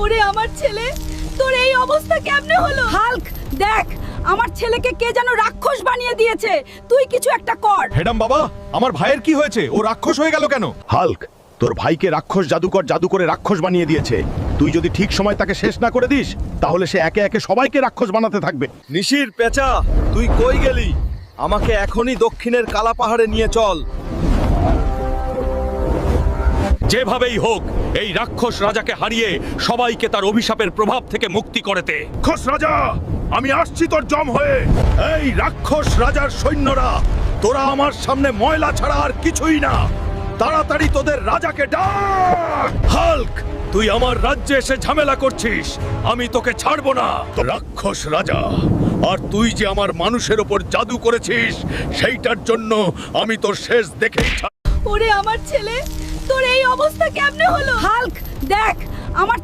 ওরে আমার ছেলে, তোর এই অবস্থা কেমনে হলো? হাল্ক, দেখ আমার ছেলেকে কে যেন রাক্ষস বানিয়ে দিয়েছে। তুই কিছু একটা কর। হেডাম বাবা, আমার ভাইয়ের কি হয়েছে? ও রাক্ষস হয়ে গেল কেন? হাল্ক, তোর ভাইকে রাক্ষস জাদুকর জাদু করে রাক্ষস বানিয়ে দিয়েছে। তুই যদি ঠিক সময় তাকে শেষ না করে দিস, তাহলে সে একে একে সবাইকে রাক্ষস বানাতে থাকবে। নিশির পেঁচা, তুই কই গেলি? আমাকে এখনই দক্ষিণের কালা পাহাড়ে নিয়ে চল। যেভাবেই হোক এই রাক্ষস রাজাকে হারিয়ে সবাইকে তার অভিশাপের প্রভাব থেকে মুক্তি করতে। রাক্ষস রাজা, আমি আসছি তোর জম হয়ে। এই রাক্ষস রাজার সৈন্যরা, তোরা আমার সামনে ময়লা ছাড়া আর কিছুই না। তাড়াতাড়ি তোদের রাজাকে ডাক। হাল্ক, তুই আমার রাজ্যে এসে ঝামেলা করছিস, আমি তোকে ছাড়বো না। রাক্ষস রাজা, আর তুই যে আমার মানুষের ওপর জাদু করেছিস, সেইটার জন্য আমি তোর শেষ দেখেই ওরে আমার ছেলে, তোর এই অবস্থা কেমনে হলো? হাল্ক, দেখ আমার